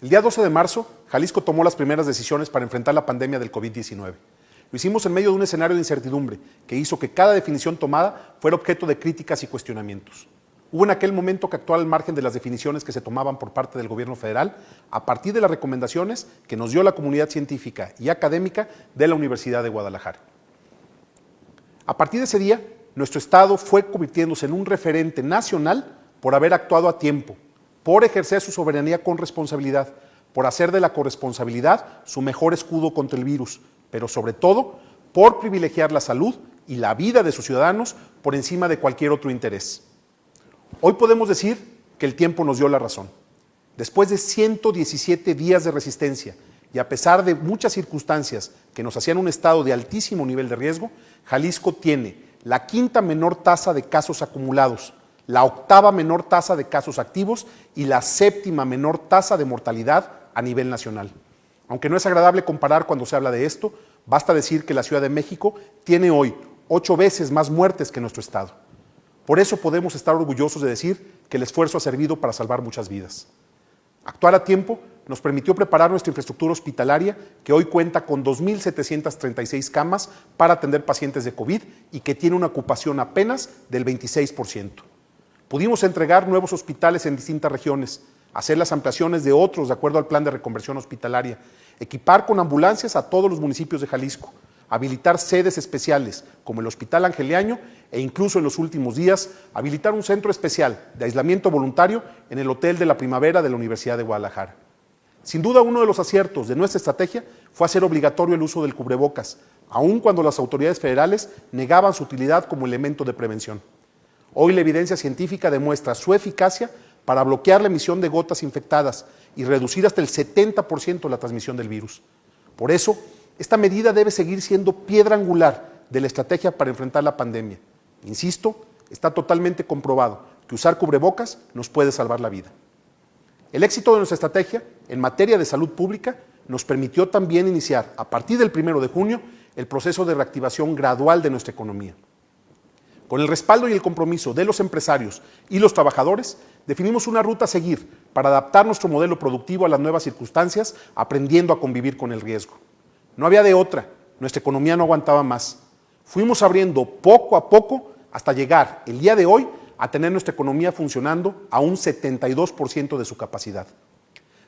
El día 12 de marzo, Jalisco tomó las primeras decisiones para enfrentar la pandemia del COVID-19. Lo hicimos en medio de un escenario de incertidumbre que hizo que cada definición tomada fuera objeto de críticas y cuestionamientos. Hubo en aquel momento que actuar al margen de las definiciones que se tomaban por parte del gobierno federal a partir de las recomendaciones que nos dio la comunidad científica y académica de la Universidad de Guadalajara. A partir de ese día, nuestro estado fue convirtiéndose en un referente nacional por haber actuado a tiempo, por ejercer su soberanía con responsabilidad, por hacer de la corresponsabilidad su mejor escudo contra el virus, pero sobre todo por privilegiar la salud y la vida de sus ciudadanos por encima de cualquier otro interés. Hoy podemos decir que el tiempo nos dio la razón. Después de 117 días de resistencia y a pesar de muchas circunstancias que nos hacían un estado de altísimo nivel de riesgo, Jalisco tiene la quinta menor tasa de casos acumulados, la octava menor tasa de casos activos y la séptima menor tasa de mortalidad a nivel nacional. Aunque no es agradable comparar cuando se habla de esto, basta decir que la Ciudad de México tiene hoy 8 veces más muertes que nuestro estado. Por eso podemos estar orgullosos de decir que el esfuerzo ha servido para salvar muchas vidas. Actuar a tiempo nos permitió preparar nuestra infraestructura hospitalaria, que hoy cuenta con 2,736 camas para atender pacientes de COVID y que tiene una ocupación apenas del 26%. Pudimos entregar nuevos hospitales en distintas regiones, hacer las ampliaciones de otros de acuerdo al plan de reconversión hospitalaria, equipar con ambulancias a todos los municipios de Jalisco, habilitar sedes especiales como el Hospital Angeliaño e incluso en los últimos días habilitar un centro especial de aislamiento voluntario en el Hotel de la Primavera de la Universidad de Guadalajara. Sin duda, uno de los aciertos de nuestra estrategia fue hacer obligatorio el uso del cubrebocas, aun cuando las autoridades federales negaban su utilidad como elemento de prevención. Hoy la evidencia científica demuestra su eficacia para bloquear la emisión de gotas infectadas y reducir hasta el 70% la transmisión del virus. Por eso, esta medida debe seguir siendo piedra angular de la estrategia para enfrentar la pandemia. Insisto, está totalmente comprobado que usar cubrebocas nos puede salvar la vida. El éxito de nuestra estrategia en materia de salud pública nos permitió también iniciar, a partir del 1 de junio, el proceso de reactivación gradual de nuestra economía. Con el respaldo y el compromiso de los empresarios y los trabajadores, definimos una ruta a seguir para adaptar nuestro modelo productivo a las nuevas circunstancias, aprendiendo a convivir con el riesgo. No había de otra, nuestra economía no aguantaba más. Fuimos abriendo poco a poco hasta llegar el día de hoy a tener nuestra economía funcionando a un 72% de su capacidad.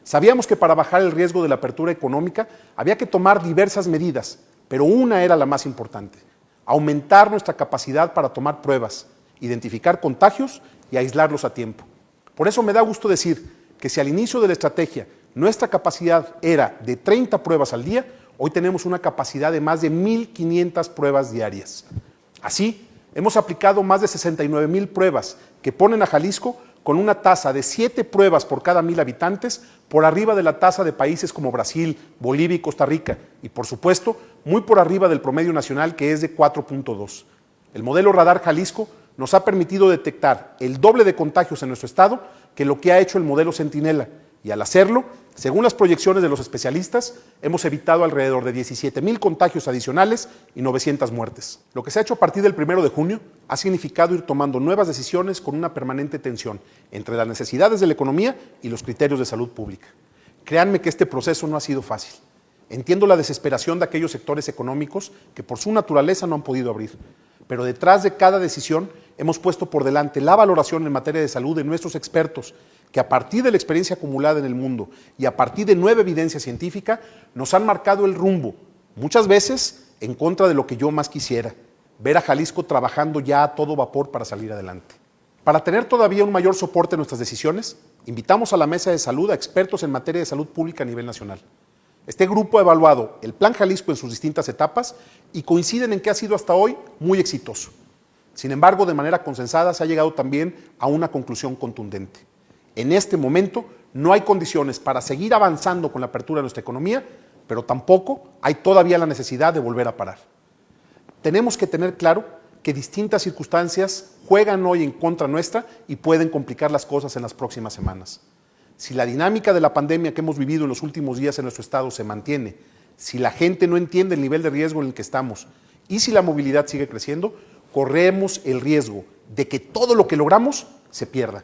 Sabíamos que para bajar el riesgo de la apertura económica había que tomar diversas medidas, pero una era la más importante: aumentar nuestra capacidad para tomar pruebas, identificar contagios y aislarlos a tiempo. Por eso me da gusto decir que si al inicio de la estrategia nuestra capacidad era de 30 pruebas al día, hoy tenemos una capacidad de más de 1,500 pruebas diarias. Así, hemos aplicado más de 69,000 pruebas que ponen a Jalisco con una tasa de 7 pruebas por cada 1,000 habitantes, por arriba de la tasa de países como Brasil, Bolivia y Costa Rica, y por supuesto, muy por arriba del promedio nacional, que es de 4.2. El modelo Radar Jalisco nos ha permitido detectar el doble de contagios en nuestro estado que lo que ha hecho el modelo Centinela, y al hacerlo, según las proyecciones de los especialistas, hemos evitado alrededor de 17,000 contagios adicionales y 900 muertes. Lo que se ha hecho a partir del 1 de junio ha significado ir tomando nuevas decisiones con una permanente tensión entre las necesidades de la economía y los criterios de salud pública. Créanme que este proceso no ha sido fácil. Entiendo la desesperación de aquellos sectores económicos que por su naturaleza no han podido abrir, pero detrás de cada decisión hemos puesto por delante la valoración en materia de salud de nuestros expertos, que a partir de la experiencia acumulada en el mundo y a partir de nueva evidencia científica nos han marcado el rumbo, muchas veces en contra de lo que yo más quisiera, ver a Jalisco trabajando ya a todo vapor para salir adelante. Para tener todavía un mayor soporte en nuestras decisiones, invitamos a la Mesa de Salud a expertos en materia de salud pública a nivel nacional. Este grupo ha evaluado el Plan Jalisco en sus distintas etapas y coinciden en que ha sido hasta hoy muy exitoso. Sin embargo, de manera consensada se ha llegado también a una conclusión contundente. En este momento no hay condiciones para seguir avanzando con la apertura de nuestra economía, pero tampoco hay todavía la necesidad de volver a parar. Tenemos que tener claro que distintas circunstancias juegan hoy en contra nuestra y pueden complicar las cosas en las próximas semanas. Si la dinámica de la pandemia que hemos vivido en los últimos días en nuestro estado se mantiene, si la gente no entiende el nivel de riesgo en el que estamos y si la movilidad sigue creciendo, corremos el riesgo de que todo lo que logramos se pierda.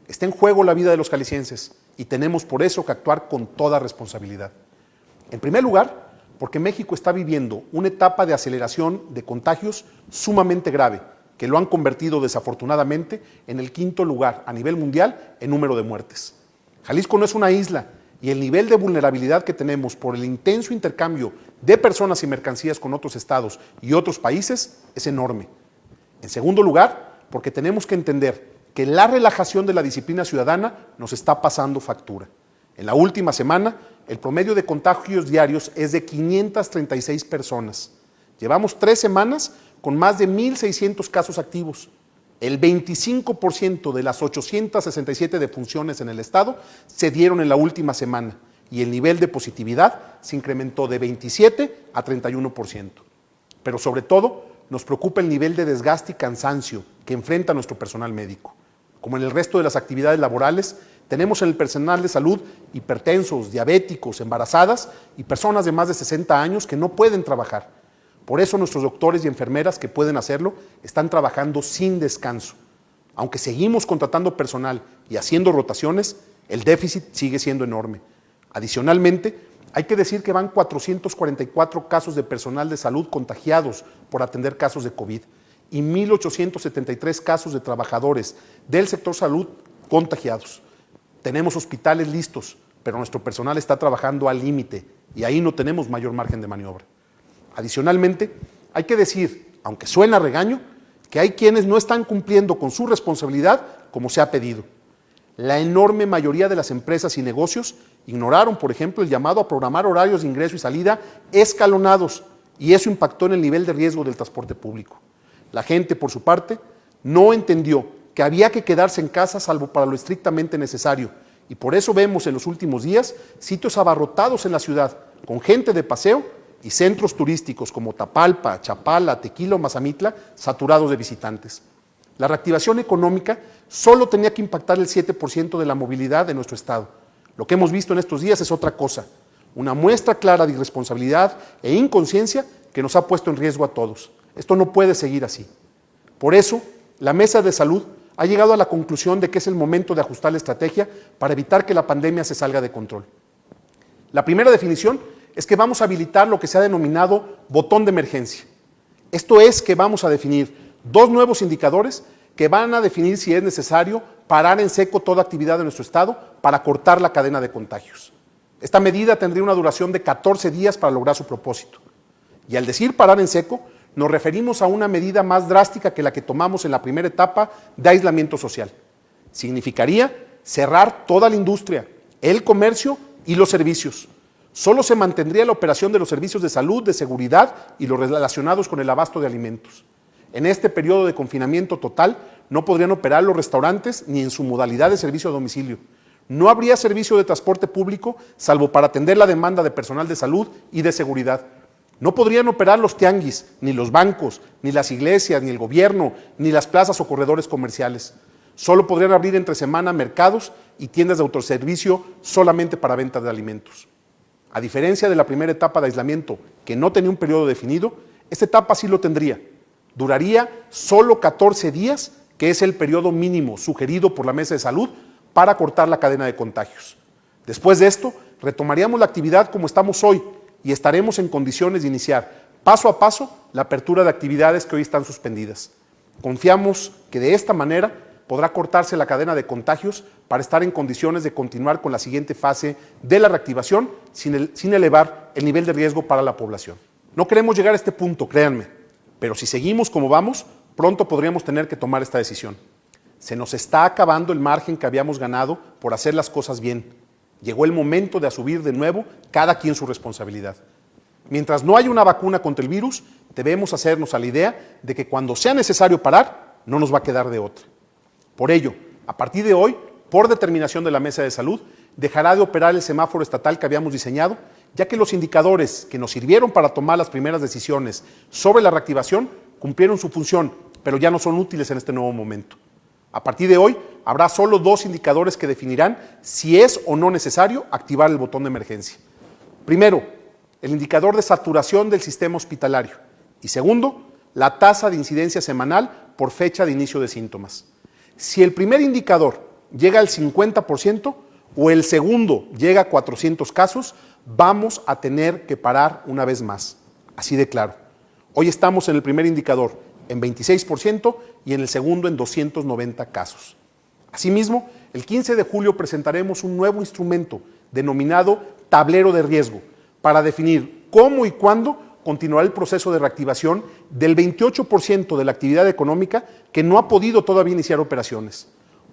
Está en juego la vida de los jaliscienses y tenemos por eso que actuar con toda responsabilidad. En primer lugar, porque México está viviendo una etapa de aceleración de contagios sumamente grave, que lo han convertido desafortunadamente en el 5º lugar a nivel mundial en número de muertes. Jalisco no es una isla y el nivel de vulnerabilidad que tenemos por el intenso intercambio de personas y mercancías con otros estados y otros países es enorme. En segundo lugar, porque tenemos que entender que la relajación de la disciplina ciudadana nos está pasando factura. En la última semana, el promedio de contagios diarios es de 536 personas. Llevamos 3 semanas con más de 1,600 casos activos. El 25% de las 867 defunciones en el estado se dieron en la última semana y el nivel de positividad se incrementó de 27 a 31%. Pero sobre todo, nos preocupa el nivel de desgaste y cansancio que enfrenta nuestro personal médico. Como en el resto de las actividades laborales, tenemos en el personal de salud hipertensos, diabéticos, embarazadas y personas de más de 60 años que no pueden trabajar. Por eso nuestros doctores y enfermeras que pueden hacerlo están trabajando sin descanso. Aunque seguimos contratando personal y haciendo rotaciones, el déficit sigue siendo enorme. Adicionalmente, hay que decir que van 444 casos de personal de salud contagiados por atender casos de COVID y 1,873 casos de trabajadores del sector salud contagiados. Tenemos hospitales listos, pero nuestro personal está trabajando al límite y ahí no tenemos mayor margen de maniobra. Adicionalmente, hay que decir, aunque suena a regaño, que hay quienes no están cumpliendo con su responsabilidad como se ha pedido. La enorme mayoría de las empresas y negocios ignoraron, por ejemplo, el llamado a programar horarios de ingreso y salida escalonados, y eso impactó en el nivel de riesgo del transporte público. La gente, por su parte, no entendió que había que quedarse en casa salvo para lo estrictamente necesario, y por eso vemos en los últimos días sitios abarrotados en la ciudad, con gente de paseo y centros turísticos como Tapalpa, Chapala, Tequila o Mazamitla saturados de visitantes. La reactivación económica solo tenía que impactar el 7% de la movilidad de nuestro estado. Lo que hemos visto en estos días es otra cosa, una muestra clara de irresponsabilidad e inconsciencia que nos ha puesto en riesgo a todos. Esto no puede seguir así. Por eso, la Mesa de Salud ha llegado a la conclusión de que es el momento de ajustar la estrategia para evitar que la pandemia se salga de control. La primera definición es que vamos a habilitar lo que se ha denominado botón de emergencia. Esto es que vamos a definir 2 nuevos indicadores que van a definir si es necesario parar en seco toda actividad de nuestro estado para cortar la cadena de contagios. Esta medida tendría una duración de 14 días para lograr su propósito. Y al decir parar en seco, nos referimos a una medida más drástica que la que tomamos en la primera etapa de aislamiento social. Significaría cerrar toda la industria, el comercio y los servicios. Solo se mantendría la operación de los servicios de salud, de seguridad y los relacionados con el abasto de alimentos. En este periodo de confinamiento total no podrían operar los restaurantes ni en su modalidad de servicio a domicilio. No habría servicio de transporte público salvo para atender la demanda de personal de salud y de seguridad. No podrían operar los tianguis, ni los bancos, ni las iglesias, ni el gobierno, ni las plazas o corredores comerciales. Solo podrían abrir entre semana mercados y tiendas de autoservicio solamente para venta de alimentos. A diferencia de la primera etapa de aislamiento, que no tenía un periodo definido, esta etapa sí lo tendría. Duraría solo 14 días, que es el periodo mínimo sugerido por la Mesa de Salud para cortar la cadena de contagios. Después de esto, retomaríamos la actividad como estamos hoy y estaremos en condiciones de iniciar paso a paso la apertura de actividades que hoy están suspendidas. Confiamos que de esta manera podrá cortarse la cadena de contagios para estar en condiciones de continuar con la siguiente fase de la reactivación sin elevar el nivel de riesgo para la población. No queremos llegar a este punto, créanme, pero si seguimos como vamos, pronto podríamos tener que tomar esta decisión. Se nos está acabando el margen que habíamos ganado por hacer las cosas bien. Llegó el momento de asumir de nuevo cada quien su responsabilidad. Mientras no haya una vacuna contra el virus, debemos hacernos a la idea de que cuando sea necesario parar, no nos va a quedar de otra. Por ello, a partir de hoy, por determinación de la Mesa de Salud, dejará de operar el semáforo estatal que habíamos diseñado, ya que los indicadores que nos sirvieron para tomar las primeras decisiones sobre la reactivación cumplieron su función, pero ya no son útiles en este nuevo momento. A partir de hoy, habrá solo 2 indicadores que definirán si es o no necesario activar el botón de emergencia. Primero, el indicador de saturación del sistema hospitalario. Y segundo, la tasa de incidencia semanal por fecha de inicio de síntomas. Si el primer indicador llega al 50%, o el segundo llega a 400 casos, vamos a tener que parar una vez más. Así de claro. Hoy estamos en el primer indicador en 26% y en el segundo en 290 casos. Asimismo, el 15 de julio presentaremos un nuevo instrumento denominado tablero de riesgo para definir cómo y cuándo continuará el proceso de reactivación del 28% de la actividad económica que no ha podido todavía iniciar operaciones.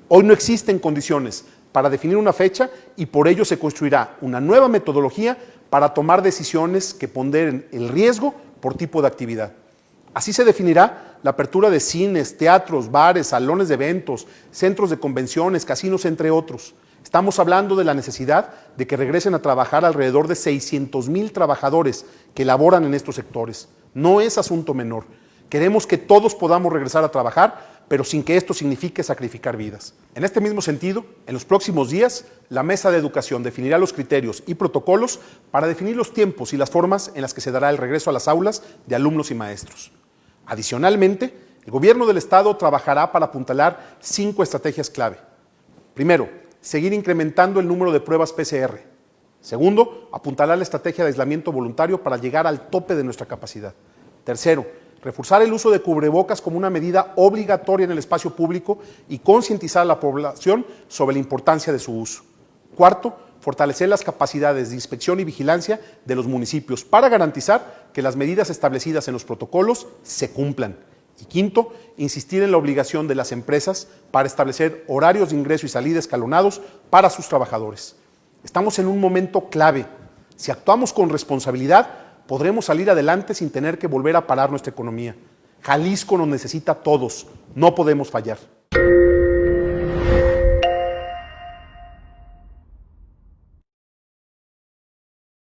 Hoy no existen condiciones para definir una fecha y por ello se construirá una nueva metodología para tomar decisiones que ponderen el riesgo por tipo de actividad. Así se definirá la apertura de cines, teatros, bares, salones de eventos, centros de convenciones, casinos, entre otros. Estamos hablando de la necesidad de que regresen a trabajar alrededor de 600,000 trabajadores que laboran en estos sectores. No es asunto menor. Queremos que todos podamos regresar a trabajar, pero sin que esto signifique sacrificar vidas. En este mismo sentido, en los próximos días, la Mesa de Educación definirá los criterios y protocolos para definir los tiempos y las formas en las que se dará el regreso a las aulas de alumnos y maestros. Adicionalmente, el Gobierno del Estado trabajará para apuntalar 5 estrategias clave. Primero, seguir incrementando el número de pruebas PCR. Segundo, apuntalar la estrategia de aislamiento voluntario para llegar al tope de nuestra capacidad. Tercero, reforzar el uso de cubrebocas como una medida obligatoria en el espacio público y concientizar a la población sobre la importancia de su uso. Cuarto, fortalecer las capacidades de inspección y vigilancia de los municipios para garantizar que las medidas establecidas en los protocolos se cumplan. Y quinto, insistir en la obligación de las empresas para establecer horarios de ingreso y salida escalonados para sus trabajadores. Estamos en un momento clave. Si actuamos con responsabilidad, podremos salir adelante sin tener que volver a parar nuestra economía. Jalisco nos necesita a todos. No podemos fallar.